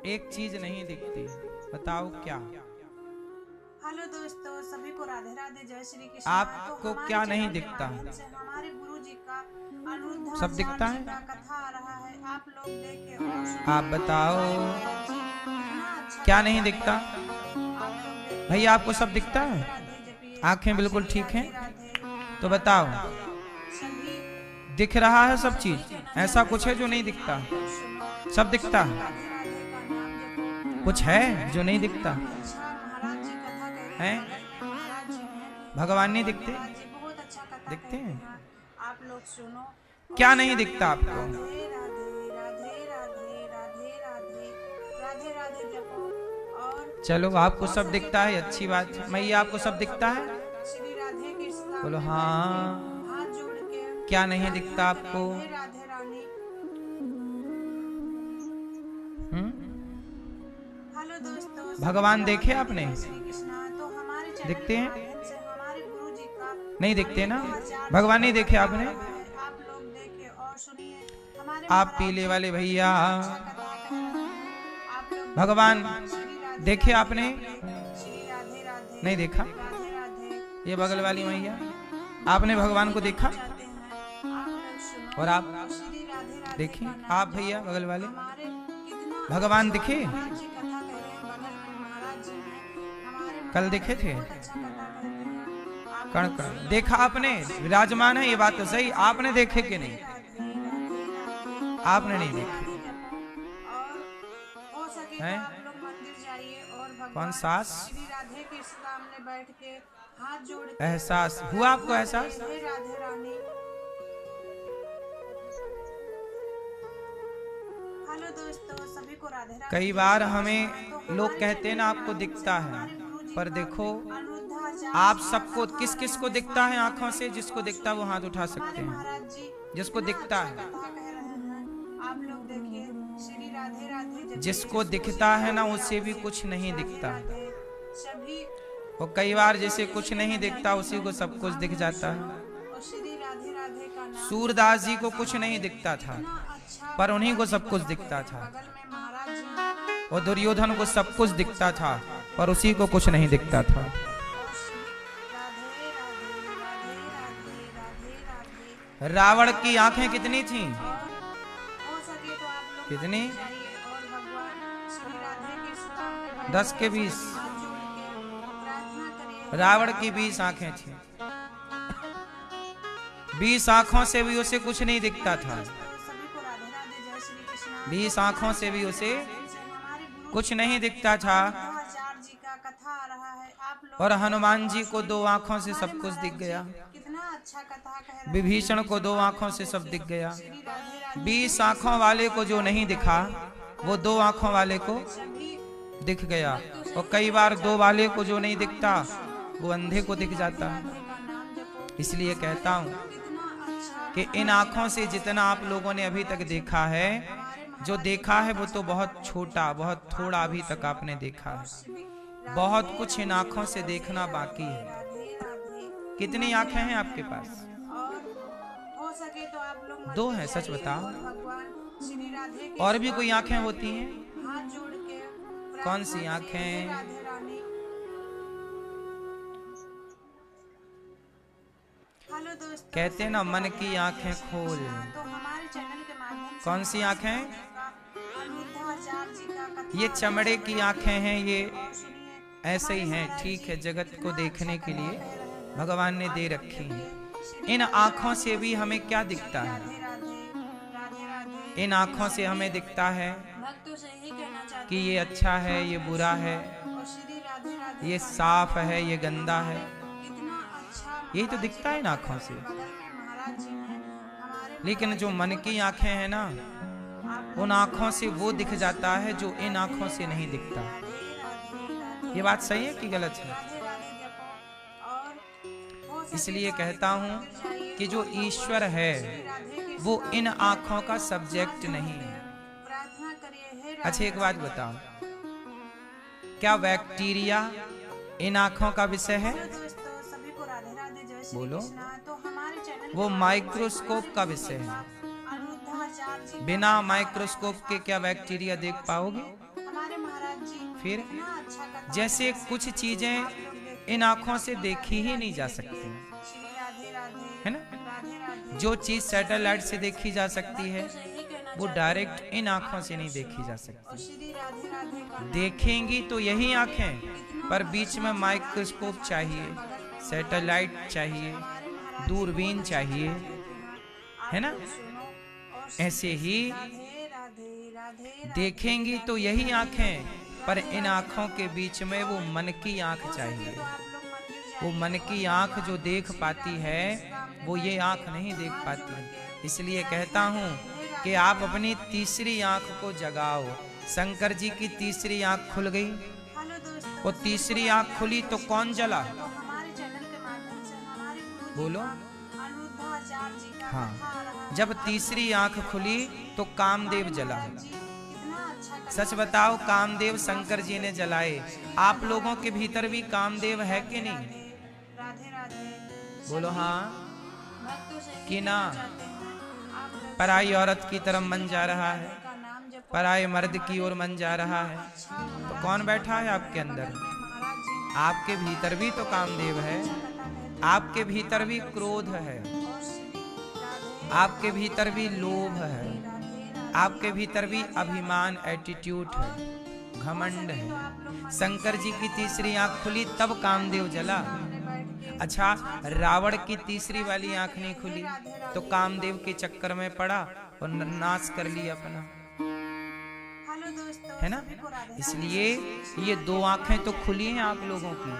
एक चीज नहीं दिखती, बताओ क्या? हेलो दोस्तों, सभी को राधे राधे, जय श्री कृष्ण। आपको क्या नहीं दिखता? हमारे गुरु जी का सब दिखता अनिरुद्धाचार्य जी है। का कथा आ रहा है, आप लोग देख के और आप सुनिए। बताओ महाराज जी कितना अच्छा क्या कथा नहीं कर दिखता? रहे हैं। आप लोग देखिए, भैया आपको सब दिखता राधे है? राधे जपिए, आंखें बिल्कुल श्री ठीक हैं? राधे राधे तो राधे बताओ, राधे सभी। दिख रहा है सब वही चीज? कहना ऐसा चाहते कुछ है जो नहीं हैं, दिखता? आप लोग सुनो। सब दिखता श्री है? राधे राधे का नाम जपो। कुछ है जो नहीं दिखता? अच्छा, महाराज जी कथा कह रहे है? हैं, बगल में महाराज जी हैं। भगवान नहीं दिखते? महाराज जी बहुत अच्छा कथा दिखते कहते हैं? हैं, आप लोग सुनो। क्या नहीं दिखता आपको? राधे राधे राधे राधे राधे राधे राधे राधे जपो। और चलो आपको हो सब सके दिखता तो है, आप अच्छी लोग बात। श्री मैया राधे आपको सब और दिखता है? भगवान श्री राधे के बोलो सामने बैठ के हाँ। हाथ जोड़ के क्या नहीं दिखता प्रार्थना आपको? करिए, हे राधे रानी। हम्म? हेलो दोस्तों, सभी को भगवान राधे देखे राधे, आपने? जय श्री कृष्णा। तो हमारे चैनल दिखते के हैं? माध्यम से हमारे गुरु जी का नहीं दिखते ना? अनिरुद्धाचार्य जी भगवान का नहीं देखे कथा आ आपने? रहा है, आप लोग देखे और सुनिए। हमारे आप महाराज पीले जी वाले भैया, कितना अच्छा कथा कह रहे हैं, आप लोग भगवान देखिए। श्री राधे देखे राधे आपने? श्री राधे राधे नहीं देखा? राधे राधे ये बगल वाली सभी। मैया, आपने भगवान को वही देखा? कहना चाहते हैं, आप लोग सुनो। और आप श्री राधे राधे देखी? का नाम आप भैया जपो। बगल वाले, हमारे कितना भगवान अच्छा दिखे? महाराज जी कथा कह रहे हैं, बगल में महाराज जी हैं। हमारे कल महाराज दिखे जी थे? बहुत अच्छा कथा कहते हैं, आप कण लोग कण सुनो। देखा आपने? विराजमान है, ये बात तो सही। आपने देखे कि नहीं? राधे राधे राधे आपने नहीं राधे देखे राधे जपो। और हो सके तो हैं? आप लोग मंदिर जाइए और कौन भगवान सास? श्री राधे के सामने बैठ के हाथ जोड़ के एहसास हुआ आपको? प्रार्थना एहसास? करिए, हे राधे रानी। हेलो दोस्तों, सभी को राधे राधे। कई बार हमें लोग कहते हैं ना आपको दिखता है, पर देखो आप सबको, किस किस को दिखता है आंखों से? जिसको दिखता है वो हाथ उठा सकते हैं, महाराज जी जिसको दिखता है। कथा कह रहे हैं, आप लोग देखिए। श्री राधे राधे जपिए, जिसको दिखता है ना उसे भी कुछ नहीं दिखता। राधे सभी। और कई बार जैसे कुछ नहीं दिखता उसी को सब कुछ दिख जाता है। और श्री राधे राधे का नाम सूरदास जी को कुछ नहीं दिखता था, अच्छा, पर उन्हीं को सब कुछ दिखता था। बगल में महाराज जी हैं। और दुर्योधन को सब कुछ दिखता था, पर उसी को कुछ नहीं दिखता था। और श्री राधे राधे राधे राधे राधे राधे। रावण की आंखें कितनी थीं? और हो सके तो आप लोग कितनी? मंदिर जाइए और भगवान श्री राधे के सामने बैठ 10 के 20। हाथ जोड़ के प्रार्थना करिए। रावण की 20 आंखें थीं। 20 आंखों से भी उसे कुछ नहीं दिखता था। सभी को राधे राधे, जय श्री कृष्ण। 20 आंखों से भी उसे हमारे गुरु कुछ नहीं दिखता था। आचार्य जी का कथा आ रहा है, आप लोग। और हनुमान जी को 2 आंखों से सब कुछ दिख गया। कितना अच्छा कथा कह रहे हैं। विभीषण को 2 आंखों से सब दिख गया। श्री राधे राधे 20 आंखों वाले को जो नहीं दिखा, वो 2 आंखों वाले को सभी। दिख गया। और कई बार 2 वाले को जो नहीं दिखता, वो अंधे को दिख जाता है। राधे का नाम जपो। इसलिए कहता हूँ कितना अच्छा कि इन आंखों से जितना आप लोगों ने अभी तक देखा है, जो देखा है वो तो बहुत छोटा, बहुत थोड़ा अभी तक आपने देखा है। बहुत कुछ इन आंखों से देखना बाकी है। राधे राधे। कितनी आंखें हैं आपके पास? और हो सके तो आप लोग 2 मंदिर हैं, सच जाइए बताओ। और भगवान श्री राधे के और भी कोई आंखें होती हैं? हाथ जोड़ के कौन सी प्रार्थना करिए, हे आंखें? राधे रानी। हेलो दोस्तों, कहते हैं ना मन की आंखें खोल। तो हमारे चैनल के माध्यम से कौन सी आंखें? अनिरुद्धाचार्य जी का कथा ये चमड़े की आंखें हैं, ये और सुनिए। ऐसे ही हैं, ठीक है। जगत को देखने के लिए भगवान ने दे रखी हैं। इन आंखों से भी हमें क्या दिखता है? राधे राधे राधे राधे। इन आंखों से हमें दिखता है भक्तों से यही कहना चाहते कि ये अच्छा है, ये बुरा है, हैं। और श्री राधे राधे ये साफ है, ये गंदा है। कितना अच्छा यही तो दिखता है इन आंखों से। बगल में महाराज जी हैं। हमारे लेकिन जो मन की आंखें हैं ना, उन आंखों से वो दिख जाता है जो इन आंखों से नहीं दिखता। ये बात सही है कि गलत है? राधे राधे जपो। और हो सके इसलिए तो कहता हूं कि जो ईश्वर है वो इन आंखों का सब्जेक्ट नहीं है। प्रार्थना करिए, हे अच्छा एक बात बताओ, क्या बैक्टीरिया इन आंखों का विषय है? दोस्तों, सभी को राधे राधे, जय श्री बोलो। कृष्ण। तो हमारे चैनल वो माइक्रोस्कोप का विषय है। अनिरुद्धाचार्य जी बिना माइक्रोस्कोप के क्या बैक्टीरिया देख पाओगे? हमारे हमारे महाराज जी फिर इतना अच्छा कथा जैसे है। कुछ चीजें आप लोग देखिए, इन आंखों से देखी ही नहीं जा सकती, श्री राधे राधे, है ना। राधे राधे। जो चीज सैटेलाइट से देखी जा सकती है तो सही कहना वो चाहते डायरेक्ट हैं। इन आंखों से नहीं देखी जा और सकती। श्री राधे राधे का नाम देखेंगी तो यही आंखें, कितना पर अच्छा बीच में माइक्रोस्कोप कथा चाहिए, बगल में सैटेलाइट चाहिए, हमारे महाराज जी दूरबीन बहुत चाहिए, अच्छा कहते हैं। आप है ना। लोग सुनो और ऐसे ही राधे राधे राधे राधे। देखेंगी तो यही आंखें, पर इन आंखों के बीच में वो मन की आंख हो सके चाहिए। तो आप लोग मंदिर वो जाइए मन की और आंख जो देख पाती है वो ये आंख नहीं देख पाती। इसलिए कहता हूँ कि आप अपनी तीसरी आंख को जगाओ। शंकर जी की तीसरी आंख खुल गई। हेलो दोस्तों, वो तीसरी आंख खुली तो कौन जला? तो हमारे चैनल के माध्यम से हमारे गुरु बोलो। अनिरुद्धाचार्य जी का हाँ, कथा आ रहा है। जब तीसरी आंख खुली तो कामदेव जला। जी इतना अच्छा कथा सच बताओ, कामदेव शंकर जी ने जलाए। आप लोगों के भीतर भी कामदेव है कि नहीं? राधे राधे। बोलो हाँ भक्तों से कि ना। चाहते हैं आप लोग पराई औरत की तरफ मन जा रहा है, का नाम जपो। पराए मर्द की ओर मन जा रहा है, अच्छा तो कौन बैठा है आपके अंदर? महाराज जी आपके भीतर भी तो कामदेव है। कथा कहते आपके भीतर भी क्रोध है, हैं। और श्री राधे आपके भीतर भी लोभ है, राधे आपके भीतर भी अभिमान, एटीट्यूड है, घमंड है। शंकर जी की तीसरी आंख खुली तब कामदेव जला। अच्छा, रावण की तीसरी वाली आंख नहीं खुली तो कामदेव के चक्कर में पड़ा और नाश कर लिया अपना, हेलो दोस्तों, है ना। इसलिए ये दो आंखें तो खुली हैं आप लोगों की,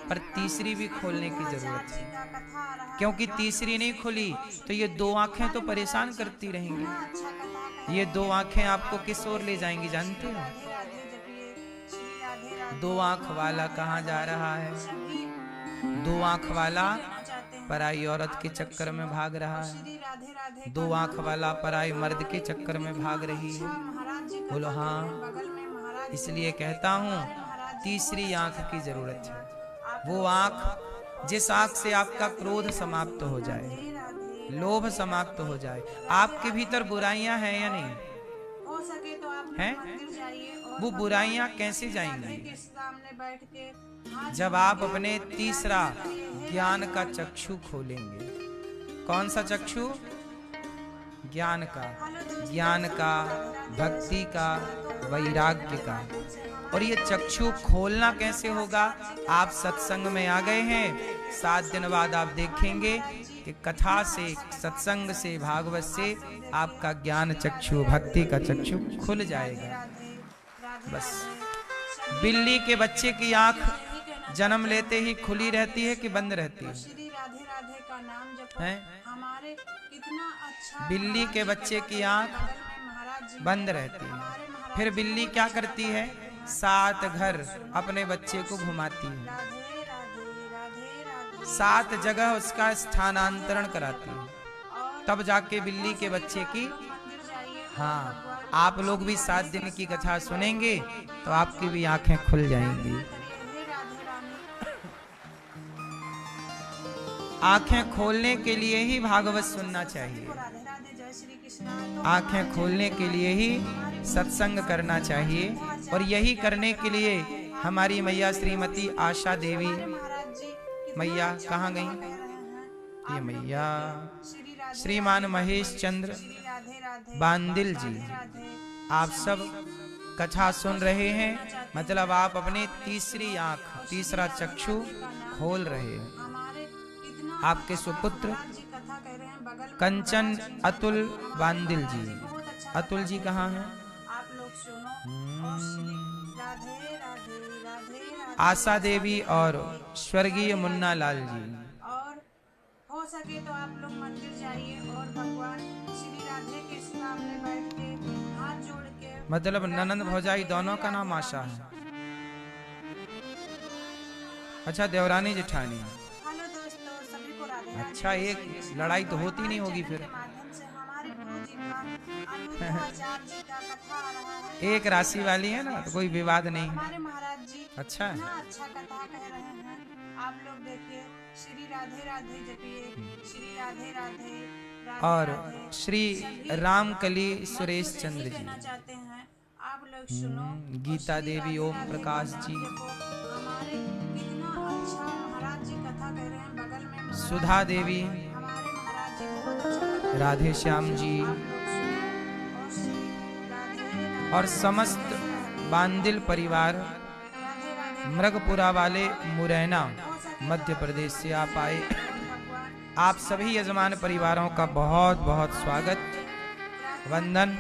पर तीसरी भी खोलने की जरूरत है। का कथा आ रहा है। क्योंकि तीसरी नहीं खुली तो ये दो आंखें तो परेशान करती रहेंगी। अच्छा कथा है। ये दो आंखें आपको किस ओर ले जाएंगी जानते हो? राधे राधे जपिए श्री राधे राधे। दो आंख वाला कहाँ जा रहा है? सभी दो आंख वाला कहना चाहते हैं। पराई औरत के चक्कर में भाग रहा है। श्री राधे राधे दो आंख वाला पराई मर्द के चक्कर में भाग रही है। महाराज जी बोलो हाँ। बगल में महाराज जी इसलिए कहता हूँ तीसरी आंख की जरूरत है। वो आंख जिस आंख से आपका क्रोध समाप्त हो जाए, राधे लोभ समाप्त हो जाए। आपके भीतर बुराइयां हैं या नहीं? हो सके तो आप हैं? मंदिर जाइए और वो बुराइयां कैसे जाएंगी? के सामने बैठ के हाथ जब आप अपने तीसरा ज्ञान का चक्षु खोलेंगे। कौन सा चक्षु? ज्ञान का, ज्ञान का, भक्ति का, वैराग्य का। और ये चक्षु खोलना कैसे होगा? आप सत्संग में आ गए हैं, 7 दिन बाद आप देखेंगे कि कथा से, सत्संग से, भागवत से आपका ज्ञान चक्षु, भक्ति का चक्षु खुल जाएगा। बस बिल्ली के बच्चे की आंख जन्म लेते ही खुली रहती है कि बंद रहती है? श्री राधे राधे का नाम जपो। हैं? हमारे इतना अच्छा बिल्ली के बच्चे की आंख महाराज जी बंद रहती है। फिर बिल्ली क्या करती है? 7 घर अपने बच्चे को घुमाती है, राधे राधे राधे राधे 7 जगह उसका स्थानांतरण कराती है, तब जाके बिल्ली के बच्चे की। मंदिर जाइए। हाँ, आप लोग भी 7 दिन की कथा सुनेंगे तो आपकी भी आंखें खुल जाएंगी। हे राधे रानी। आंखें खोलने के लिए ही भागवत सुनना चाहिए। राधे राधे जय श्री कृष्ण। तो आंखें खोलने के लिए ही सत्संग करना चाहिए। और यही करने के लिए हमारी मैया श्रीमती आशा देवी, महाराज जी मैया कहाँ गई? ये मैया श्री राधे श्रीमान महेश चंद्र राधे राधे बांदिल जी, राधे। आप सब कथा सुन रहे हैं। मतलब आप अपने तीसरी आंख, तीसरा चक्षु खोल रहे हैं। हमारे इतना आपके सुपुत्र जी कथा कह रहे हैं बगल में कंचन अतुल बांदिल जी। बहुत अच्छा अतुल जी कहाँ हैं? आप लोग सुनो और श्री राधे राधे राधे राधे। आशा देवी और स्वर्गीय मुन्ना लाल जी। और हो सके तो आप लोग मंदिर जाइए और भगवान श्री राधे के सामने बैठ के हाथ जोड़ के। मतलब ननंद भौजाई दोनों का नाम आशा है? अच्छा, देवरानी जेठानी। हेलो दोस्तों, सभी को राधे राधे। अच्छा, एक लड़ाई तो होती नहीं होगी फिर? के माध्यम से हमारे गुरु जी का अनिरुद्धाचार्य जी का कथा आ रहा है। एक राशि वाली है ना, तो कोई विवाद नहीं है। हमारे महाराज जी अच्छा है। इतना अच्छा कथा कह रहे हैं। आप लोग देखिए श्री राधे राधे जपिए श्री राधे राधे राधे और राधे। श्री रामकली सुरेश चंद्र जी। कहना चाहते हैं आप लोग सुनो। गीता देवी, ओम प्रकाश जी, हमारे कितना अच्छा महाराज जी कथा कह रहे हैं। बगल में महाराज सुधा देवी, हमारे महाराज जी बहुत अच्छा राधे श्याम जी आप लोग सुनो। और श्री राधे और समस्त बांदिल परिवार राधे राधे मृगपुरा वाले मुरैना मध्य प्रदेश से आप आए। भगवान आप सभी यजमान परिवारों का बहुत बहुत स्वागत, वंदन,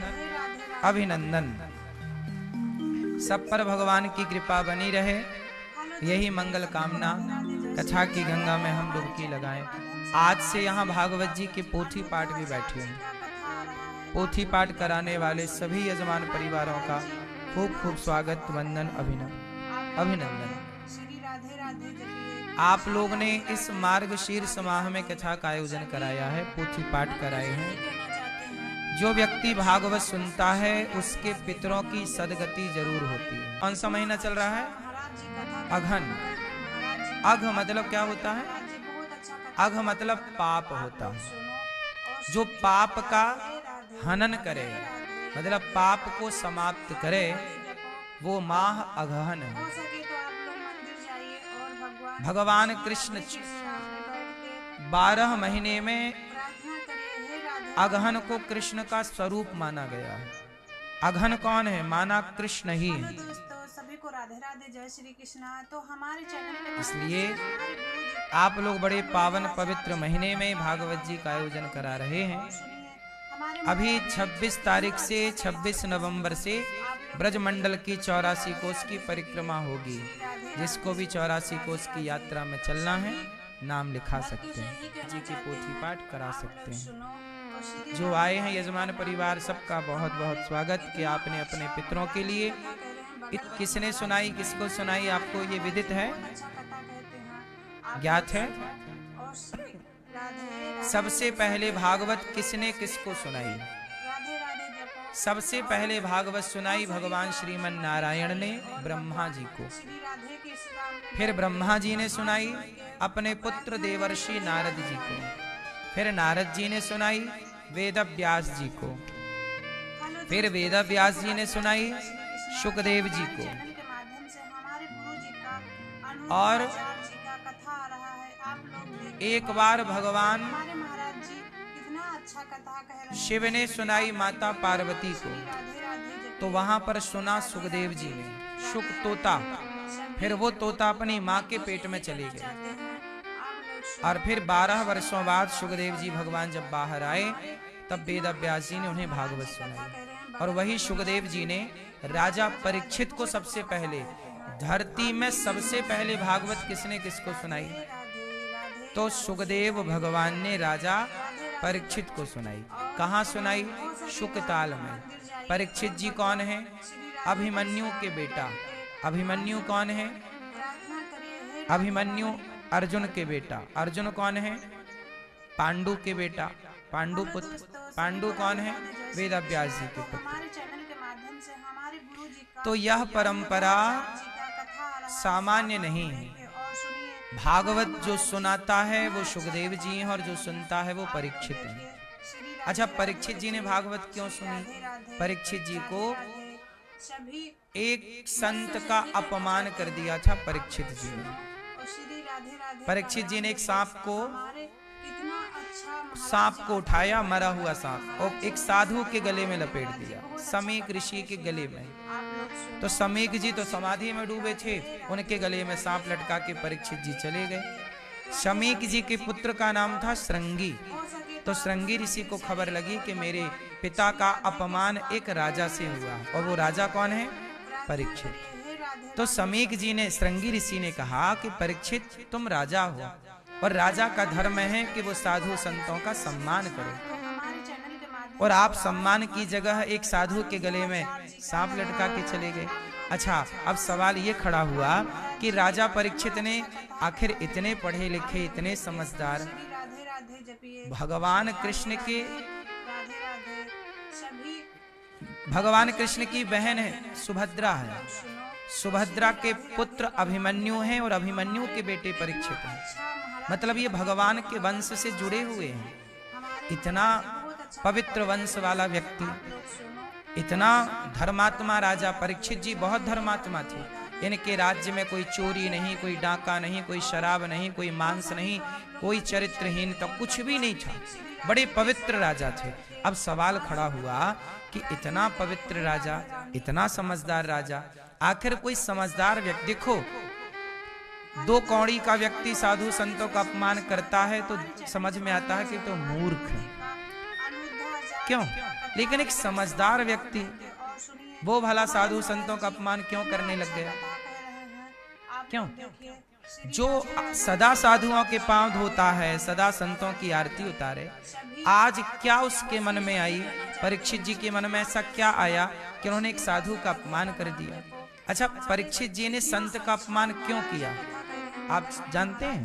अभिनंदन। सब पर भगवान की कृपा बनी रहे, यही मंगल कामना। कथा की गंगा में हम डुबकी लगाएं। आज से यहाँ भागवत जी के पोथी पाठ भी बैठे हैं। पोथी पाठ कराने वाले सभी यजमान परिवारों का खूब खूब स्वागत, वंदन, अभिनंदन। श्री राधे राधे जपिए। आप लोग ने इस मार्गशीर्ष माह में कथा का आयोजन कराया है, पोथी पाठ कराए हैं। कहना चाहते हैं जो व्यक्ति भागवत सुनता है उसके पितरों की सदगति जरूर होती है। कौन सा महीना चल रहा है? महाराज जी कथा अघन। महाराज जी अघ मतलब क्या होता है? महाराज जी बहुत अच्छा कथा अघ मतलब पाप होता है। सुनो। और जो पाप का हनन करे, मतलब पाप को समाप्त करे, वो माह अगहन है। हो सके तो आप लोग मंदिर जाइए और भगवान कृष्ण के सामने बैठ के 12 महीने में प्रार्थना करिए, हे राधे अगहन को कृष्ण का स्वरूप माना गया है। अघन कौन है? माना कृष्ण ही हेलो है। दोस्तों, सभी को राधे राधे, जय श्री कृष्णा। तो हमारे चैनल पे इसलिए हमारे गुरु जी आप लोग बड़े पावन पवित्र महीने में भागवत जी का आयोजन करा रहे हैं। सुनिए। हमारे अभी 26 तारीख से 26 नवंबर से ब्रजमंडल की 84 कोस की परिक्रमा होगी। जिसको भी 84 कोस की यात्रा में चलना है, नाम लिखा सकते हैं, जी की पोथी पाठ करा सकते हैं। सुनो। और श्री जो आए हैं यजमान परिवार, सबका बहुत बहुत स्वागत कि आपने अपने पितरों के लिए किसने सुनाई, किसको सुनाई, आपको ये विदित है, अच्छा कथा कहते हैं। ज्ञात है। और श्री राधे सबसे पहले भागवत किसने किसको सुनाई? राधे राधे जपो। सबसे पहले भागवत सुनाई भगवान श्रीमन नारायण ने ब्रह्मा जी को। श्री राधे के सामने फिर ब्रह्मा जी ने सुनाई अपने पुत्र देवर्षि नारद जी को। फिर नारद जी ने सुनाई वेद व्यास जी को। फिर वेद व्यास जी ने सुनाई सुखदेव जी को। चैनल के माध्यम से हमारे गुरु जी का अनुभव और आचार्य जी का कथा आ रहा है, आप लोग देखिए। एक बार भगवान हमारे महाराज जी कितना अच्छा कथा कह रहे हैं। शिव ने सुनाई माता पार्वती को। राधे राधे जपो। तो वहां पर सुना सुखदेव जी ने, सुख तोता। फिर वो तोता अपनी माँ के पेट में चले गए। आप लोग सुनो। और फिर 12 वर्षों बाद सुखदेव जी भगवान जब बाहर आए, तब वेद व्यास जी ने उन्हें भागवत सुनाई। और वही सुखदेव जी ने राजा परीक्षित को सबसे पहले, धरती में सबसे पहले भागवत किसने किसको सुनाई? राधे राधे तो सुखदेव भगवान ने राजा परीक्षित को सुनाई। कहाँ सुनाई? शुकताल में। परीक्षित जी कौन है? अभिमन्यु के बेटा। अभिमन्यु कौन है? प्रार्थना करिए, हे अभिमन्यु अर्जुन के बेटा। अर्जुन कौन है? पांडु के बेटा। पांडु पुत्र। पांडु कौन है? वेद व्यास जी के पुत्र। हमारे चैनल के माध्यम से हमारे गुरु जी का तो यह परंपरा जी का कथा आ रहा है। सामान्य नहीं है। और सुनिए। भागवत जो सुनाता है वो सुखदेव जी हैं और जो सुनता है वो परीक्षित हैं। श्री अच्छा, परीक्षित जी ने भागवत क्यों सुनी? राधे परीक्षित जी को राधे सभी। एक संत का अपमान कर दिया था परीक्षित जी ने। और श्री राधे राधे परीक्षित जी ने एक सांप को, हमारे कितना अच्छा महाराज सांप को उठाया, मरा हुआ सांप, और एक साधु के गले में लपेट दिया, समीक ऋषि के गले में। आप लोग सुनो। तो समीक जी तो समाधि में डूबे थे, उनके गले में सांप लटका के परीक्षित जी चले गए। समीक जी के पुत्र का नाम था श्रृंगी। हो सके तो श्रृंगी ऋषि को खबर लगी कि मेरे पिता का अपमान एक राजा से हुआ, और वो राजा कौन है? परीक्षित। हे राधे तो समीक जी ने, श्रृंगी ऋषि ने कहा कि परीक्षित तुम राजा हो, और राजा का धर्म है कि वो साधु संतों का सम्मान करे, तो हमारे चैनल के माध्यम और आप सम्मान की जगह एक साधु के गले में सांप लटका के चले गए। अच्छा, अब सवाल ये खड़ा हुआ कि राजा परीक्षित ने आखिर इतने पढ़े लिखे, इतने समझदार, श्री राधे राधे जपिए। भगवान कृष्ण के, राधे राधे सभी। भगवान कृष्ण की बहन है सुभद्रा है, सुनो। सुभद्रा के पुत्र अभिमन्यु हैं और अभिमन्यु के बेटे परीक्षित हैं। अच्छा महाराज मतलब ये भगवान के वंश से जुड़े हुए हैं। हमारे इतना बहुत अच्छा पवित्र वंश वाला व्यक्ति, लोग सुनो। इतना धर्मात्मा राजा परीक्षित जी बहुत धर्मात्मा थे। इनके राज्य में कोई चोरी नहीं, कोई डाका नहीं, कोई शराब नहीं, कोई मांस नहीं, कोई चरित्रहीन तो कुछ भी नहीं था। बड़े पवित्र राजा थे। अब सवाल खड़ा हुआ कि इतना पवित्र राजा, इतना समझदार राजा, आखिर कोई समझदार व्यक्ति, देखो 2 कौड़ी का व्यक्ति साधु संतों का अपमान करता है तो समझ में आता है कि तो मूर्ख है, क्यों? लेकिन एक समझदार व्यक्ति वो भला साधु संतों का अपमान क्यों करने लग गया? क्यों? जो सदा साधुओं के पांव धोता है, सदा संतों की आरती उतारे, आज क्या उसके मन में आई? परीक्षित जी के मन में ऐसा क्या आया कि उन्होंने एक साधु का अपमान कर दिया? अच्छा, परीक्षित जी ने संत का अपमान क्यों किया, आप जानते हैं?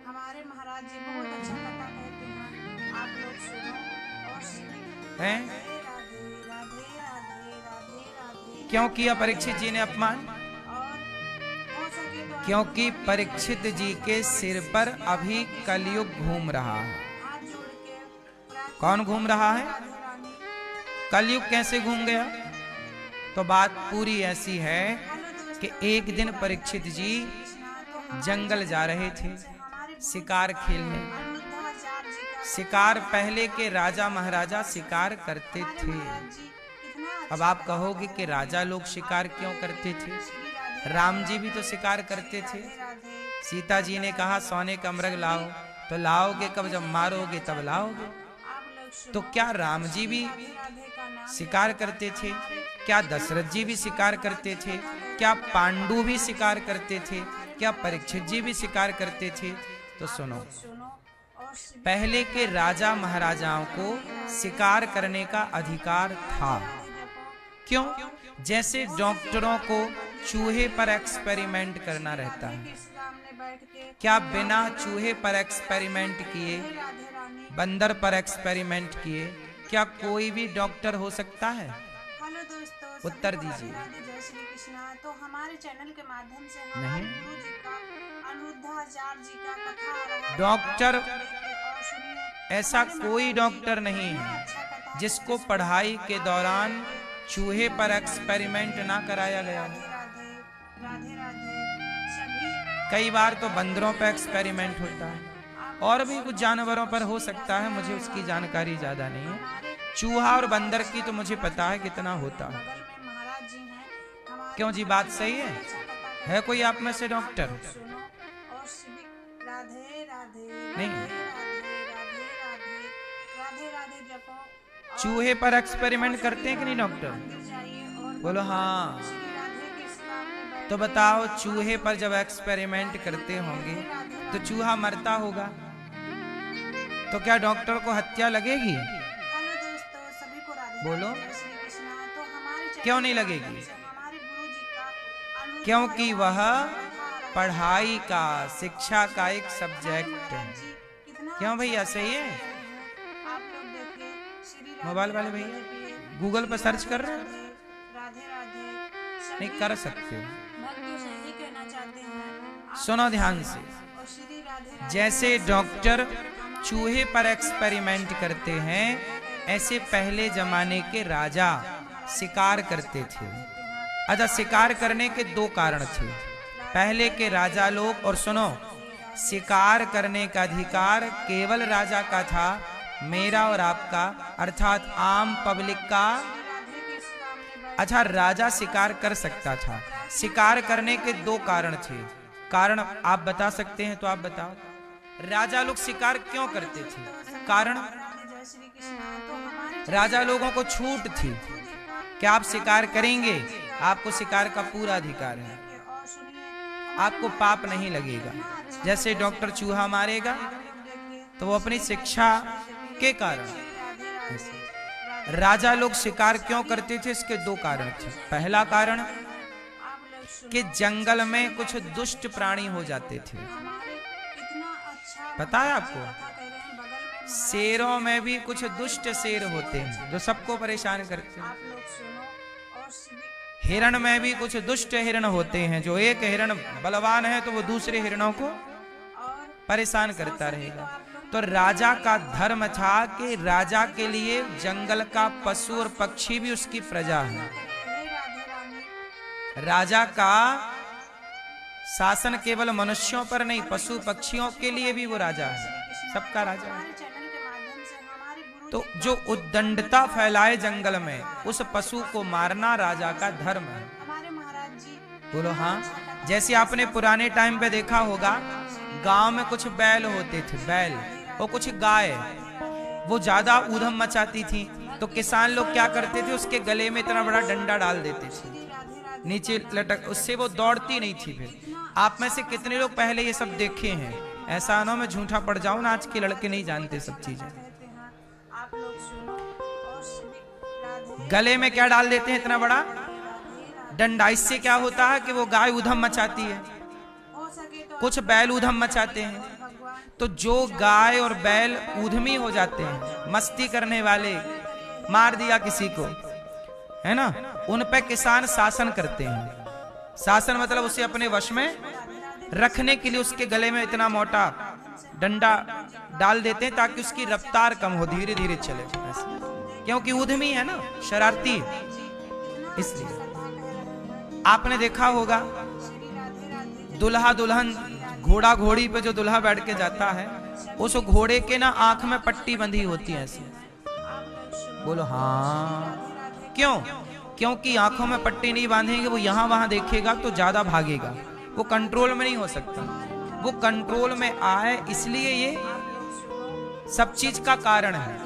हमारे महाराज जी बहुत अच्छा कथा कहते हैं, आप लोग सुनो और सीखो। हैं? राधे राधे राधे राधे राधे। क्यों किया परीक्षित जी ने अपमान? और हो सके तो क्योंकि परीक्षित जी के सिर पर अभी कलयुग घूम रहा है। हाथ जोड़ के प्रार्थना कौन घूम रहा है? राधे रानी। कलयुग कैसे घूम गया? तो बात पूरी ऐसी है कि एक दिन परीक्षित जी जंगल जा रहे थे शिकार खेलने। शिकार पहले के राजा महाराजा शिकार करते थे। अब आप कहोगे कि राजा लोग शिकार क्यों करते थे? राम जी भी तो शिकार करते थे। सीता जी ने कहा सोने का मृग लाओ, तो लाओगे कब? जब मारोगे तब लाओगे। तो क्या राम जी भी शिकार करते थे? क्या दशरथ जी भी शिकार करते थे? क्या पांडु भी शिकार करते थे? क्या परीक्षित जी भी शिकार करते थे? तो सुनो, पहले के राजा महाराजाओं को शिकार करने का अधिकार था। क्यों? जैसे डॉक्टरों को चूहे पर एक्सपेरिमेंट करना रहता है, क्या बिना चूहे पर एक्सपेरिमेंट किए, बंदर पर एक्सपेरिमेंट किए, क्या कोई भी डॉक्टर हो सकता है? हेलो दोस्तों, उत्तर दीजिए। जय श्री कृष्णा। तो हमारे चैनल के माध्यम से नहीं। हमारे गुरु जी का अनिरुद्धाचार्य जी का कथा आ रहा है। डॉक्टर और सुनिए, ऐसा कोई डॉक्टर नहीं है अच्छा कथा जिसको पढ़ाई के दौरान चूहे पर एक्सपेरिमेंट ना कराया गया हो। राधे राधे राधे सभी। कई बार तो बंदरों पर एक्सपेरिमेंट होता है, और भी कुछ जानवरों पर हो सकता है, मुझे उसकी जानकारी ज्यादा नहीं है। चूहा और बंदर की तो मुझे पता है कितना होता है। बगल में महाराज जी हैं हमारे। क्यों जी, बात सही है? है कोई आप में से डॉक्टर? सुनो और सभी। राधे राधे नहीं। राधे राधे राधे राधे राधे जपो और चूहे पर एक्सपेरिमेंट करते हैं कि नहीं डॉक्टर? मंदिर जाइए और बोलो हाँ। श्री राधे के सामने बैठ तो बताओ, चूहे पर जब एक्सपेरिमेंट करते होंगे तो चूहा मरता होगा, तो क्या डॉक्टर को हत्या लगेगी? हेलो दोस्तों, सभी को राधे बोलो। जय श्री कृष्णा। तो हमारे चैनल क्यों नहीं के लगेगी? माध्यम से हमारे गुरु जी का अनिरुद्ध क्योंकि वह जी पढ़ाई का, शिक्षा का एक सब्जेक्ट है। कितना क्यों भैया, सही है? आप लोग देखिए श्री राधे मोबाइल वाले राधे भैया राधे गूगल पर सर्च कर रहे हैं? राधे राधे नहीं सभी कर सकते हो। भक्तों से यही कहना चाहते हैं आप सुनो ध्यान से। और श्री राधे राधे जैसे डॉक्टर चूहे पर एक्सपेरिमेंट करते हैं, ऐसे पहले जमाने के राजा शिकार करते थे। अच्छा, शिकार करने के 2 कारण थे। पहले के राजा लोग, और सुनो, शिकार करने का अधिकार केवल राजा का था, मेरा और आपका, अर्थात आम पब्लिक का। अच्छा, राजा शिकार कर सकता था। शिकार करने के 2 कारण थे। कारण आप बता सकते हैं तो आप बताओ, राजा लोग शिकार क्यों करते थे? कारण, जय श्री कृष्णा। तो हमारे राजा लोगों को छूट थी कि आप शिकार करेंगे, आपको शिकार का पूरा अधिकार है, और सुनिए आपको पाप नहीं लगेगा। जैसे डॉक्टर चूहा मारेगा तो वो अपनी शिक्षा के कारण। राजा लोग शिकार क्यों करते थे? इसके 2 कारण थे। पहला कारण आप लोग कि जंगल में कुछ दुष्ट प्राणी हो जाते थे। कितना अच्छा पता है आपको? कथा कह रहे हैं। बगल में शेरों में भी कुछ दुष्ट शेर होते हैं जो सबको परेशान करते हैं। आप लोग सुनो और सभी। हिरण में भी कुछ दुष्ट हिरण होते हैं, जो एक हिरण बलवान है तो वो दूसरे हिरणों को और परेशान करता रहेगा। तो राजा का धर्म था कि राजा के लिए जंगल का पशु और पक्षी भी उसकी प्रजा है। हे राधे रानी, राजा का शासन केवल मनुष्यों पर नहीं, पशु पक्षियों के लिए भी वो राजा है, सबका राजा है। हमारे चैनल के माध्यम से हमारे गुरु तो जो उद्दंडता फैलाए जंगल में, उस पशु को मारना राजा का धर्म है। हमारे महाराज जी बोलो हाँ। जैसे आपने पुराने टाइम पे देखा होगा, गांव में कुछ बैल होते थे, बैल और कुछ गाय, वो ज्यादा ऊधम मचाती थी, तो किसान लोग क्या करते थे, उसके गले में इतना बड़ा डंडा डाल देते थे, नीचे लटक, उससे वो दौड़ती नहीं थी। फिर आप में से कितने लोग पहले ये सब देखे हैं? ऐसा ना मैं झूठा पड़ जाऊं ना, आज के लड़के नहीं जानते सब चीजें। कहते हैं, आप लोग सुनो और श्री राधे गले में क्या डाल देते हैं, इतना बड़ा डंडा। इससे क्या होता है कि वो गाय ऊधम मचाती है, हो सके तो कुछ बैल ऊधम मचाते हैं। भगवान तो जो गाय और बैल ऊधमी हो जाते हैं, मस्ती करने वाले, मार दिया किसी को, है ना, उन पे किसान शासन करते हैं। शासन मतलब उसे अपने वश में रखने के लिए उसके गले में इतना मोटा डंडा डाल देते हैं ताकि उसकी रफ्तार कम हो, धीरे धीरे चले, ऐसे। क्योंकि ऊधमी है ना, शरारती, इसलिए आपने देखा होगा दुल्हा दुल्हन, घोड़ा घोड़ी पे जो दुल्हा बैठ के जाता है, उस घोड़े के ना आंख में पट्टी बंधी होती है ऐसी। बोलो हाँ। क्यों? क्योंकि आंखों में पट्टी नहीं बांधेंगे, वो यहां वहां देखेगा तो ज्यादा भागेगा, वो कंट्रोल में नहीं हो सकता। वो कंट्रोल में आए, इसलिए ये सब चीज का कारण है।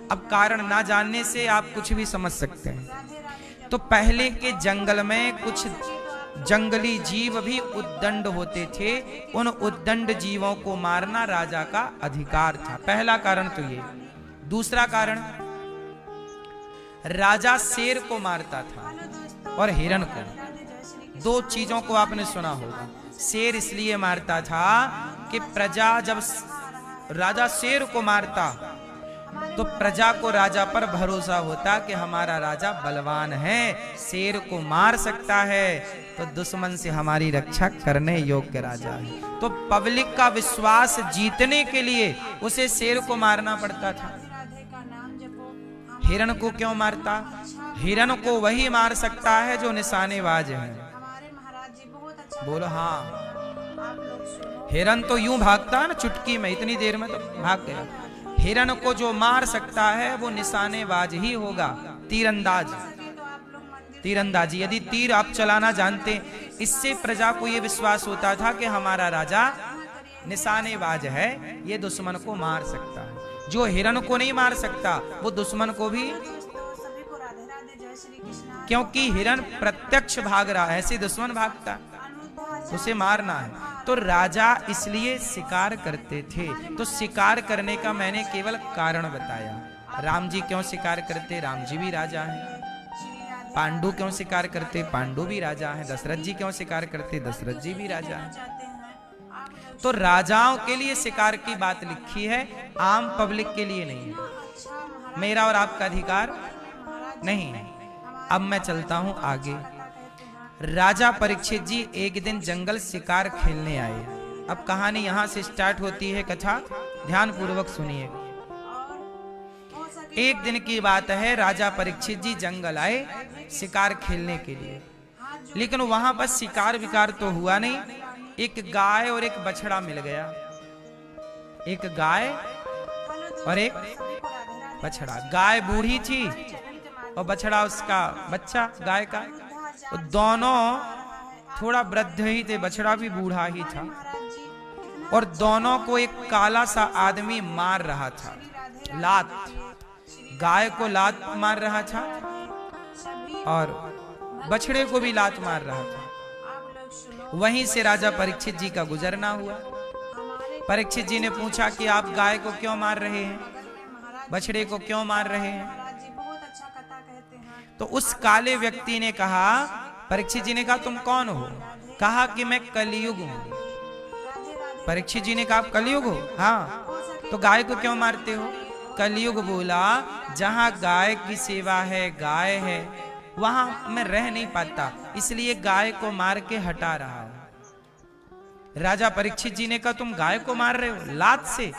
अब कारण ना जानने से आप कुछ भी समझ सकते हैं। तो पहले के जंगल में कुछ जंगली जीव भी उद्दंड होते थे, उन उद्दंड जीवों को मारना राजा का अधिकार था। पहला कारण तो ये। दूसरा कारण, राजा शेर को मारता था और हिरण को। दो चीजों को आपने सुना होगा। शेर इसलिए मारता था कि प्रजा, जब राजा शेर को मारता तो प्रजा को राजा पर भरोसा होता कि हमारा राजा बलवान है, शेर को मार सकता है, तो दुश्मन से हमारी रक्षा करने योग्य राजा है। तो पब्लिक का विश्वास जीतने के लिए उसे शेर को मारना पड़ता था। राधे का नाम जपो। हिरण को क्यों मारता? हिरण को वही मार सकता है जो निशानेबाज है। हमारे महाराज जी बहुत अच्छा। बोलो हाँ। आप लोग सुनो। हिरण तो यूं भागता है ना, चुटकी में, इतनी देर में तो भाग गया। हिरण को जो मार सकता है वो निशानेबाज ही होगा, तीरंदाज। तीरंदाजी, यदि तीर आप चलाना जानते, इससे प्रजा को यह विश्वास होता था कि हमारा राजा निशानेबाज है, ये दुश्मन को मार सकता है। जो हिरण को नहीं मार सकता वो दुश्मन को भी, सभी को राधे राधे, जय श्री कृष्ण। क्योंकि हिरण प्रत्यक्ष भाग रहा है, ऐसे दुश्मन भागता, उसे मारना है। तो राजा इसलिए शिकार करते थे। तो शिकार करने का मैंने केवल कारण बताया। राम जी क्यों शिकार करते? राम जी भी राजा हैं। पांडु क्यों शिकार करते? पांडु भी राजा हैं। दशरथ जी क्यों शिकार करते? दशरथ जी भी राजा हैं। तो राजाओं के लिए शिकार की बात लिखी है, आम पब्लिक के लिए नहीं है। मेरा और आपका अधिकार नहीं है। अब मैं चलता हूं आगे। राजा परीक्षित जी एक दिन जंगल शिकार खेलने आए। अब कहानी यहां से स्टार्ट होती है, कथा ध्यान पूर्वक सुनिए। एक दिन की बात है, राजा परीक्षित जी जंगल आए शिकार खेलने के लिए, लेकिन वहां पर शिकार विकार तो हुआ नहीं। एक गाय और एक बछड़ा मिल गया। एक गाय और एक बछड़ा। गाय बूढ़ी थी और बछड़ा उसका बच्चा गाय का। तो दोनों थोड़ा वृद्ध ही थे, बछड़ा भी बूढ़ा ही था, और दोनों को एक काला सा आदमी मार रहा था, लात। गाय को लात मार रहा था और बछड़े को भी लात मार रहा था। वहीं से राजा परीक्षित जी का गुजरना हुआ। परीक्षित जी ने पूछा कि आप गाय को क्यों मार रहे हैं, बछड़े को क्यों मार रहे हैं? तो उस काले व्यक्ति ने कहा, परीक्षित जी ने कहा तुम कौन हो? कहा कि मैं कलयुग हूं। परीक्षित जी ने कहा आप कलयुग हो? हाँ। तो गाय को क्यों मारते हो? कलयुग बोला जहां गाय की सेवा है, गाय है, वहां मैं रह नहीं पाता, इसलिए गाय को मार के हटा रहा हूं। राजा परीक्षित जी ने कहा तुम गाय को मार रहे हो लात से?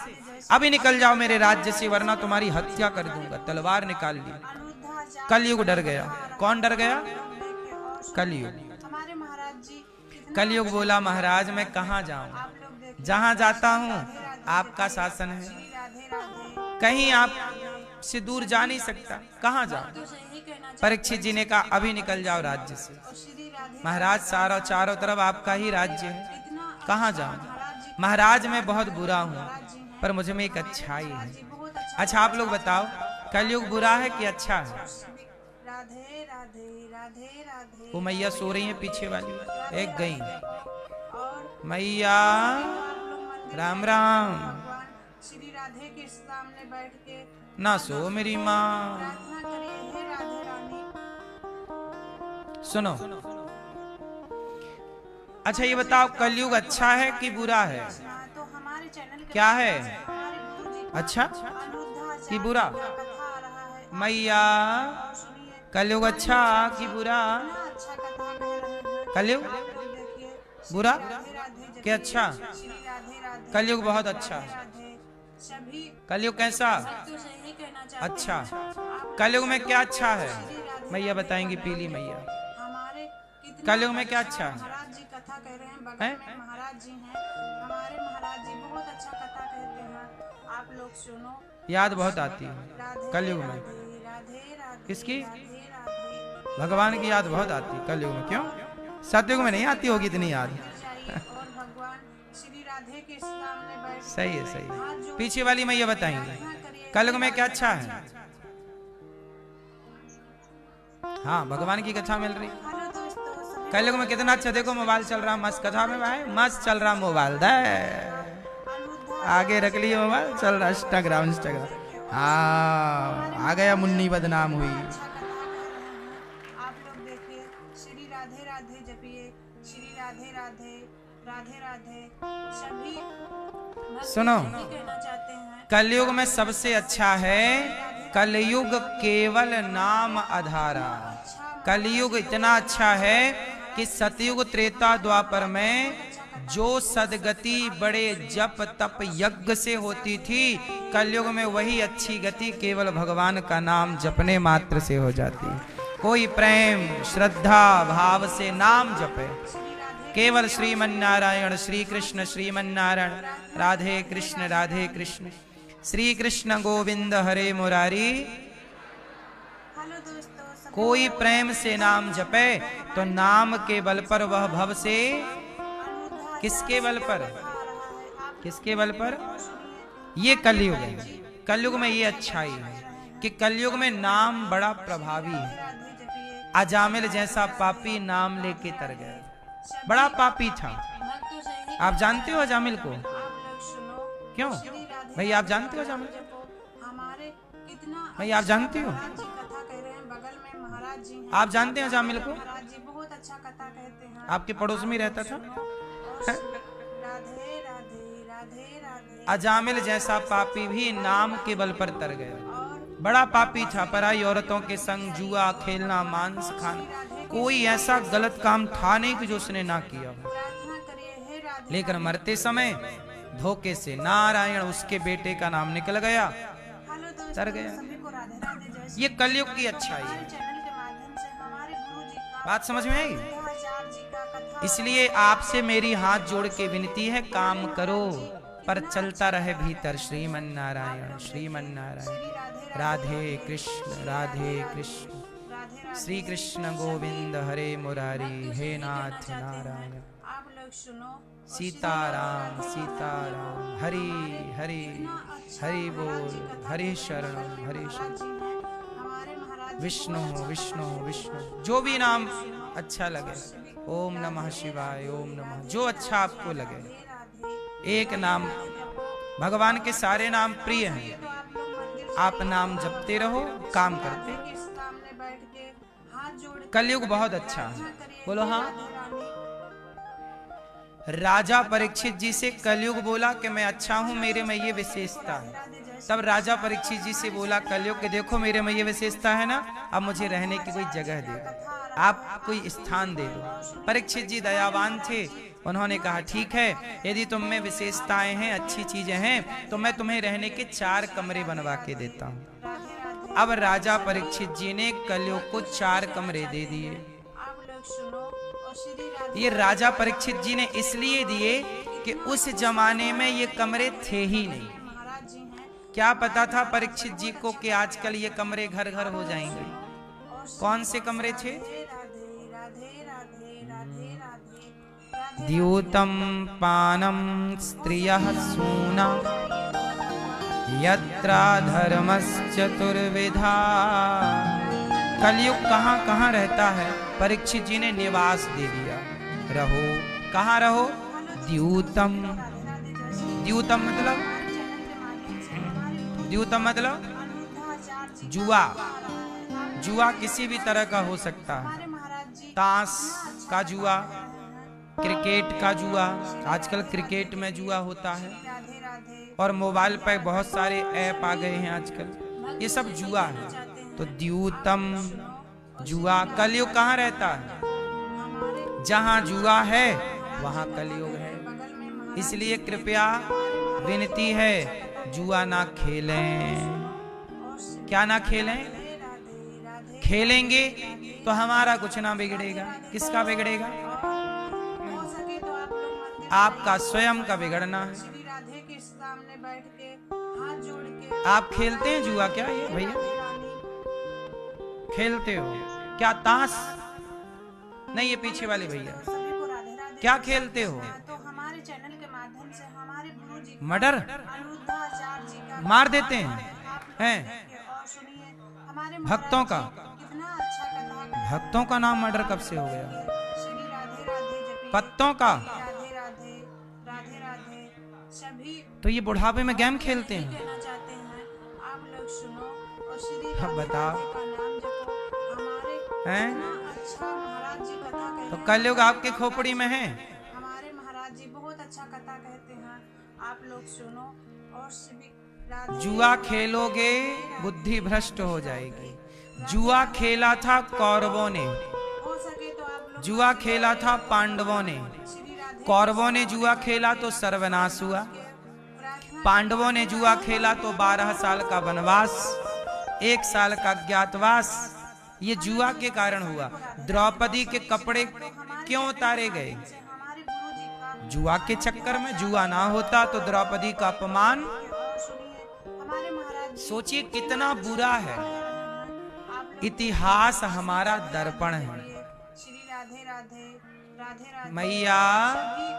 अभी निकल जाओ मेरे राज्य से, वरना तुम्हारी हत्या कर दूंगा। तलवार निकाल ली। अनिरुद्धाचार्य कलयुग डर गया। कौन डर गया? देखे और कलयुग। हमारे महाराज जी कितना कलयुग बोला महाराज मैं कहाँ जाऊं, आप लोग देखिए जहां जाता हूं आपका शासन है, श्री राधे राधे कहीं आप से दूर जा नहीं सकता, कहाँ जाऊं? तो सही कहना चाहिए परीक्षित जी ने कहा अभी निकल जाओ राज्य से। और श्री राधे महाराज सारा चारों तरफ आपका ही राज्य है, इतना कहाँ जाऊं? महाराज जी महाराज मैं बहुत बुरा हूँ, जी हैं पर मुझ में एक अच्छाई है। जी बहुत अच्छा अच्छा आप लोग बताओ कलयुग बुरा है कि अच्छा है? राधे राधे राधे राधे वो मैया सो रही है पीछे वाली, एक गई और मैया। आप लोग मंदिर राम राम। भगवान श्री राधे के सामने बैठ के ना सो मेरी माँ। प्रार्थना करिए, हे राधे रानी। सुनो, अच्छा ये बताओ कलयुग अच्छा है कि बुरा है? हाँ, तो हमारे चैनल के क्या है? हमारे गुरु जी का अच्छा अनिरुद्धाचार्य कि बुरा? का कथा आ रहा है मैया और सुनिए कलयुग अच्छा कि बुरा? कितना अच्छा कथा कह रहे हैं। कलयुग आप लोग देखिए बुरा राधे राधे कि अच्छा? श्री राधे राधे कलयुग बहुत अच्छा है। राधे सभी कलयुग कैसा? तो सही कहना चाहते अच्छा। हैं। कलयुग में क्या अच्छा है? मैया बताएंगी पीली मैया। हमारे कितना कलयुग में क्या अच्छा है? महाराज जी कथा कह रहे हैं, बगल हैं? में महाराज जी हैं, हमारे महाराज जी बहुत अच्छा कथा कहते हैं। आप लोग सुनो। याद बहुत आती है राधे कलयुग में। राधे राधे राधे किसकी? राधे राधे भगवान की याद बहुत आती है कलयुग में। क्यों? सतयुग में नहीं आती होगी इतनी याद। जाइए और भगवान श्री राधे के सामने बैठ सही है सही है। हाथ जोड़ पीछे वाली मैया बताएंगे प्रार्थना करिए। कलयुग में क्या अच्छा है? हाँ भगवान की कथा मिल रही। हेलो दोस्तों, सभी कलयुग में कितना अच्छा, देखो मोबाइल चल रहा मस्त, कथा में भाई मस्त चल रहा मोबाइल। दे अनिरुद्धा आगे रख लिए मोबाइल, चल रहा इंस्टाग्राम। हाँ आ गया मुन्नी बदनाम हुई। अच्छा कथा कह रहे हैं। आप लोग देखिए श्री राधे राधे जपिए, श्री राधे राधे राधे राधे सभी भक्त सुनो, यही कहना चाहते हैं। कलयुग में सबसे अच्छा है कलयुग केवल नाम आधारा। कलयुग इतना अच्छा है कि सतयुग त्रेता द्वापर में जो सदगति बड़े जप तप यज्ञ से होती थी, कलयुग में वही अच्छी गति केवल भगवान का नाम जपने मात्र से हो जाती है। कोई प्रेम श्रद्धा भाव से नाम जपे, केवल श्रीमन्नारायण श्री कृष्ण श्रीमन्नारायण, राधे कृष्ण श्री कृष्ण गोविंद हरे मुरारी। हेलो दोस्तों, सभी कोई प्रेम से नाम जपे तो नाम के बल पर वह भव से, अनिरुद्धा किसके बल पर? आ रहा है। आप किसके बल पर? ये कलयुग है। कलयुग में ये अच्छाई है कि कलयुग में नाम बड़ा प्रभावी है। राधे जपिए, अजामिल जैसा पापी नाम लेके तर गया, बड़ा पापी था। भक्तों से ही आप जानते हो अजामिल को? आप लोग सुनो। क्यों श्री राधे भाई, आप जानते हो अजामिल? जपो। हमारे कितना भाई आप जानते हो? महाराज जी कथा कह रहे हैं, बगल में महाराज जी हैं। आप जानते हैं अजामिल को? महाराज जी बहुत अच्छा कथा कहते हैं। आपके पड़ोस में रहता था। और राधे राधे राधे राधे अजामिल जैसा पापी भी नाम के बल पर तर गया। और बड़ा पापी था, पराई औरतों के संग जुआ खेलना, मांस खाना, कोई ऐसा गलत काम था नहीं कि जो उसने ना किया हो। प्रार्थना करिए, हे राधे। लेकिन मरते समय धोखे से नारायण उसके बेटे का नाम निकल गया, हेलो दोस्तों, तर गया। सभी को राधे राधे। जैसे ये कलयुग की अच्छाई हमारे है। चैनल के माध्यम से हमारे गुरु जी का बात समझ में आई? अनिरुद्धाचार्य जी का कथा इसलिए आपसे मेरी हाथ जोड़ के विनती है, काम करो पर चलता रहे भीतर श्रीमन्नारायण श्रीमन्नारायण, राधे कृष्ण राधे कृष्ण श्री कृष्ण गोविंद हरे मुरारी, हे नाथ नारायण। आप लोग सुनो। सीताराम सीताराम, हरि हरि हरि बोल, हरि शरणम हरि शरणम, जी हैं हमारे महाराज जी विष्णु विष्णु विष्णु, जो भी नाम अच्छा लगे। ओम नमः शिवाय, ओम नमः, जो अच्छा आपको लगे। राधे एक नाम, भगवान के सारे नाम प्रिय हैं। तो आप लोग मंदिर आप नाम जपते रहो, काम करते। के सामने बैठ के हाथ जोड़ के कलयुग बहुत अच्छा है। करिए, बोलो हाँ। रानी राजा परीक्षित जी से कलयुग बोला कि मैं अच्छा हूं, मेरे में ये विशेषता है। तब राजा परीक्षित जी से बोला कलयुग के, देखो मेरे में ये विशेषता है ना, अब मुझे रहने की कोई जगह दे दो, आप कोई स्थान दे दो। परीक्षित जी दयावान थे, उन्होंने कहा ठीक है, यदि तुम में विशेषताएं हैं, अच्छी चीजें हैं, तो मैं तुम्हें रहने के 4 कमरे बनवा के देता हूँ। राधे राधे। अब राजा परीक्षित जी ने कलयुग को 4 कमरे दे दिए। आप लोग सुनो और श्री राधे ये राजा परीक्षित जी ने इसलिए दिए कि उस जमाने में ये कमरे थे ही नहीं। महाराज जी हैं क्या पता था परीक्षित जी को कि आजकल ये कमरे घर घर हो जाएंगे। और कौन से कमरे थे? राधे राधे राधे राधे राधे। द्यूतम पानम स्त्रियः सूना यत्रा धर्मश्चतुर्विधा। कलयुग कहाँ कहाँ रहता है, परीक्षित जी ने निवास दे दिया। रहो, कहाँ रहो? द्यूतम। द्यूतम मतलब, द्यूतम मतलब जुआ। जुआ किसी भी तरह का हो सकता है, ताश का जुआ, क्रिकेट का जुआ, आजकल क्रिकेट में जुआ होता है, राधे राधे। और मोबाइल पर बहुत सारे ऐप आ गए हैं आजकल, ये सब जुआ है। तो द्यूतम जुआ। कलयुग कहाँ रहता है? जहाँ जुआ है वहाँ कलयुग है। इसलिए कृपया विनती है, जुआ ना खेलें। क्या ना खेलें? खेलेंगे तो हमारा कुछ ना बिगड़ेगा। किसका बिगड़ेगा? हो सके तो आप लोग मंदिर आपका स्वयं का बिगड़ना है। श्री राधे के सामने बैठ के हाथ जोड़ के आप खेलते हैं जुआ क्या ये भैया? रानी खेलते हो क्या? ताश नहीं, ये पीछे वाले भैया सभी को राधे राधे। क्या खेलते हो? तो हमारे चैनल के माध्यम से हमारे गुरु जी मर्डर अनिरुद्धाचार्य जी का मार देते हैं आप हैं और सुनिए हमारे भक्तों का। कितना अच्छा कथा भक्तों का नाम मर्डर कब से हो गया? श्री राधे राधे जपी पत्तों का। राधे राधे राधे राधे। सभी तो ये बुढ़ापे में गेम खेलते हैं। कहना चाहते हैं, आप लोग सुनो और श्री हाँ, राधे बताओ। राधे का नाम जपो। हमारे हैं? इतना अच्छा महाराज जी कथा कहते तो हैं। कलयुग आपके खोपड़ी में है। हमारे महाराज जी बहुत अच्छा कथा कहते हैं, आप लोग सुनो और श्री राधे जुआ खेलोगे बुद्धि भ्रष्ट हो जाएगी। जुआ खेला था कौरवों ने, हो सके तो आप लोग जुआ खेला था पांडवों ने। श्री राधे कौरवों ने जुआ खेला तो सर्वनाश हुआ, प्रार्थना पांडवों ने जुआ खेला तो 12 साल का वनवास, 1 साल का ज्ञातवास। ये जुआ के कारण हुआ। द्रौपदी के कपड़े क्यों उतारे गए? से हमारे गुरु जी का जुआ के चक्कर में। जुआ ना होता तो द्रौपदी का अपमान। और सुनिए हमारे महाराज जी सोचिए कितना बुरा है। आप लोग इतिहास हमारा दर्पण है। श्री राधे राधे राधे राधे। मैया सभी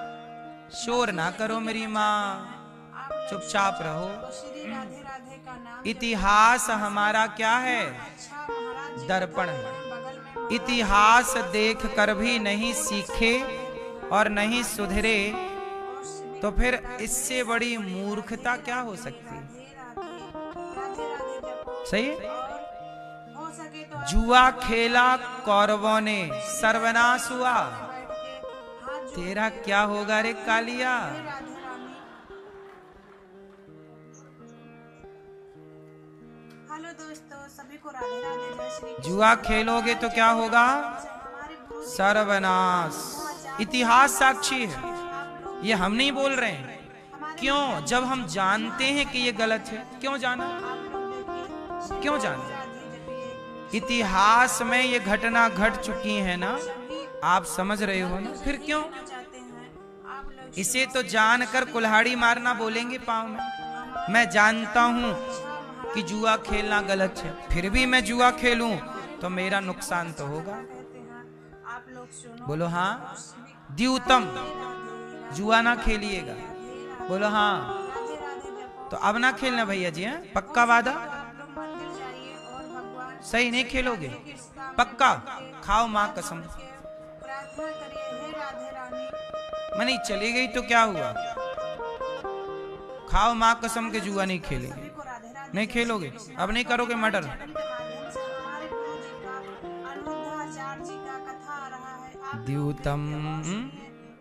शोर ना करो मेरी माँ, आप लोग चुपचाप रहो। और श्री राधे राधे का नाम इतिहास हमारा क्या है? अच्छा महाराज जी दर्पण है। बगल में इतिहास देख कर भी नहीं सीखे और नहीं सुधरे और श्री तो फिर इससे बड़ी मूर्खता क्या हो सकती है? राधे राधे जपो। सही है? और हो सके तो आप जुआ खेला कौरवों ने, सर्वनाश हुआ। बैठ के हाथ जोड़ तेरा क्या होगा रे कालिया? राधे रानी। हेलो दोस्तों, सभी को राधे राधे जय श्री कृष्ण। जुआ खेलोगे तो क्या होगा? हमारे गुरु जी सर्वनाश। इतिहास साक्षी है, आप लोग ये हम नहीं बोल रहे हैं। हमारे क्यों? जब हम जानते हैं कि ये गलत है, क्यों जाना? आप लोग देखिए क्यों जाना? राधे जपिए। इतिहास में ये घटना घट चुकी है ना, सभी आप समझ रहे हो ना, फिर क्यों? चाहते हैं आप लोग इसे तो जानकर कुल्हाड़ी मारना बोलेंगे पाँव में। मैं जानता हूँ कि जुआ खेलना गलत है, फिर भी मैं जुआ खेलूं तो मेरा नुकसान तो होगा। कहते हैं, आप लोग सुनो बोलो हाँ। द्यूतम, जुआ ना खेलिएगा। बोलो हाँ। राधे राधे जपो। तो अब ना खेलना भैया जी, हैं? पक्का वादा? आप लोग मंदिर जाइए और भगवान सही नहीं खेलोगे? के सामने पक्का? खाओ माँ कसम। प्रार्थना करिए, हे राधे रानी। मैं नहीं चली गई तो क्या हुआ? खाओ माँ कसम के जुआ नहीं खेलेंगे। को राधे राधे नहीं खेलोगे? अब नहीं करोगे मर्डर? के माध्यम से हमारे गुरु जी का अनिरुद्धाचार्य जी का कथा आ रहा है। आप द्यूतम।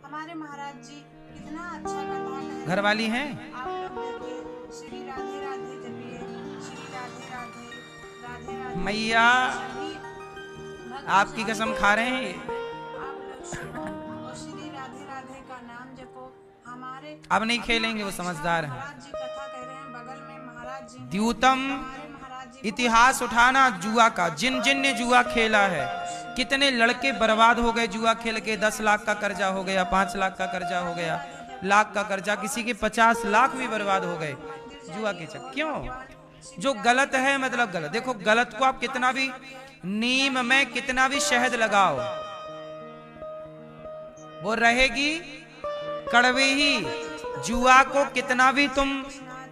हमारे महाराज जी कितना अच्छा कथा कह घर वाली हैं? आप लोग देखिए, श्री राधे राधे जपिए, श्री राधे राधे राधे राधे। मैया सभी भक्त आपकी कसम खा रहे हैं ये। आप लोग सुनो और श्री राधे राधे का नाम जपो हमारे। अब नहीं खेलेंगे, वो समझदार हैं। महाराज जी कथा कह रहे हैं, बगल में महाराज जी हैं। द्यूतम हमारे महाराज जी इतिहास उठाना जुआ का, जिन जिन ने जुआ खेला है, कितने लड़के बर्बाद हो गए जुआ खेल के। 10 लाख का कर्जा हो गया, 5 लाख का कर्जा हो गया, लाख का कर्जा, किसी के 50 लाख भी बर्बाद हो गए जुआ के चक्कर। क्यों? जो गलत है मतलब गलत। देखो गलत को आप कितना भी, नीम में कितना भी शहद लगाओ वो रहेगी कड़वी ही। जुआ को कितना भी तुम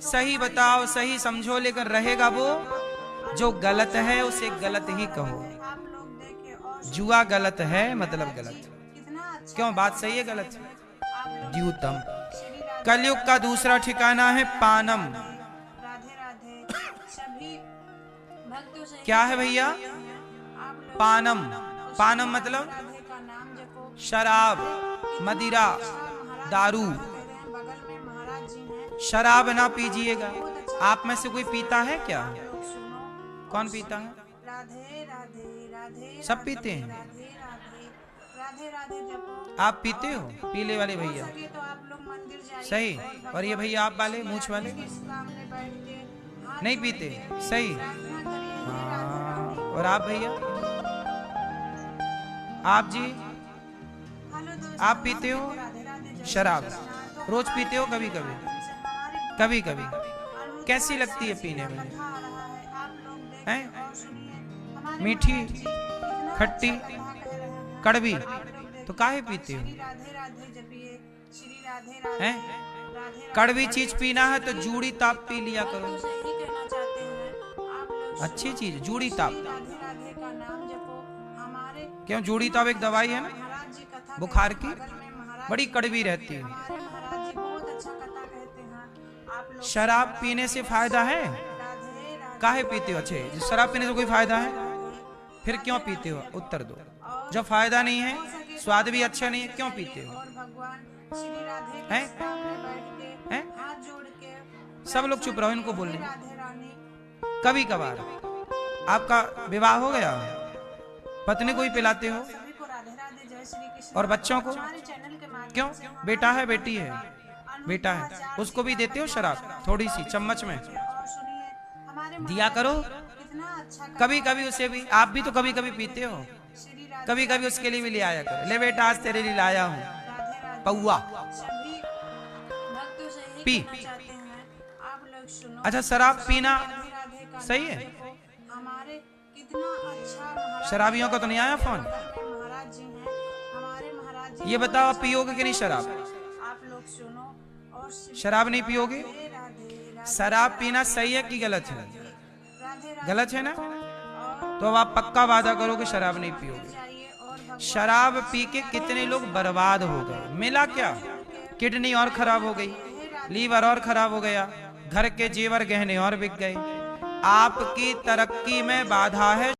सही बताओ, सही समझो, लेकिन रहेगा वो जो गलत है उसे गलत ही कहो। आप लोग देखे और जुआ गलत है मतलब गलत। कितना अच्छा क्यों? बात सही है गलत? आप लोग द्यूतम। श्री राधे कलयुग का दूसरा ठिकाना है पानम। राधे राधे सभी भक्तों से क्या है भैया? आप लोग पानम। पानम मतलब राधे का नाम जपो। शराब, मदिरा, दारू। कह रहे हैं, बगल में महाराज जी हैं। शराब ना पीजिएगा। आप में से कोई पीता है क्या? लोग सुनो, कौन पीता है? राधे राधे राधे सब पीते हैं। राधे राधे राधे राधे जपो। आप पीते हो? पीले वाले भैया सके तो आप लोग मंदिर जाइए सही। और और ये भैया आप वाले मूछ वाले के सामने बैठ के हाथ नहीं जोड़ पीते? के सही। प्रार्थना करिए, हे राधे हाँ। राधे। और आप भैया? आप जी हेलो दोस्तों, आप पीते हो राधे राधे जय शराब? श्री कृष्ण। तो रोज पीते हो? कभी कभी? हमारे कभी कभी। अनुरोध कैसी लगती है पीने में? कथा आ रहा है, आप लोग देखें हैं? और सुनिए। हमारे मीठी, महाराज जी कितना खट्टी, अच्छा कथा कह रहे हैं। कड़वी, आप लोग देखें तो काहे पीते हो? श्री राधे राधे जपिए, श्री राधे राधे हैं? राधे कड़वी चीज पीना है तो जूड़ी ताप पी लिया करो। तो सही कहना चाहते हैं आप लोग। अच्छी चीज जूड़ी ताप। श्री राधे राधे का नाम जपो हमारे। क्यों? जूड़ी ताप एक दवाई है ना महाराज जी कथा बुखार की, बगल में महाराज बड़ी कड़वी रहती है। हमारे महाराज जी बहुत अच्छा कथा कहते हैं। आप लोग शराब पीने से फायदा है? राधे राधे काहे पीते हो? अच्छे, शराब पीने से कोई फायदा है? फिर क्यों पीते हो? उत्तर दो। जब फायदा नहीं है, स्वाद भी अच्छा नहीं है, क्यों पीते हो? और भगवान श्री राधे के हैं? सामने बैठ के हैं? हाथ जोड़ के सब लोग चुप रहो, इनको बोलने। राधे रानी कभी कभार आपका विवाह हो गया, पत्नी को ही पिलाते हो, सभी को राधे राधे जय श्री कृष्ण। और बच्चों को? हमारे चैनल के माध्यम क्यों? से बेटा है बेटी है? बेटा है, उसको भी देते हो शराब थोड़ी सी चम्मच में? और सुनिए हमारे दिया करो कितना अच्छा कभी कभी उसे भी। आप भी तो कभी कभी पीते हो, श्री राधे कभी कभी उसके लिए भी ले आया करो। ले बेटा आज तेरे लिए लाया हूँ राधे राधे पौआ, सभी भक्तों से यही पी। कहना चाहते हैं आप लोग सुनो। अच्छा शराब पीना राधे राधे का सही नाम है? जपो। हमारे कितना अच्छा महाराज शराबियों का तो नहीं आया फोन? बगल में महाराज जी हैं। हमारे महाराज जी ये बताओ आप पियोगे कि नहीं शराब? आप लोग सुनो और श्री शराब नहीं पियोगे? राधे राधे शराब पीना सही है कि गलत है? राधे गलत है ना? और तो अब आप पक्का वादा करो कि शराब नहीं पियोगे। चाहिए और भगवान शराब पी के कितने लोग बर्बाद हो गए। मिला क्या? किडनी और खराब हो गई, लीवर और खराब हो गया, घर के जेवर गहने और बिक गए। आपकी तरक्की में बाधा है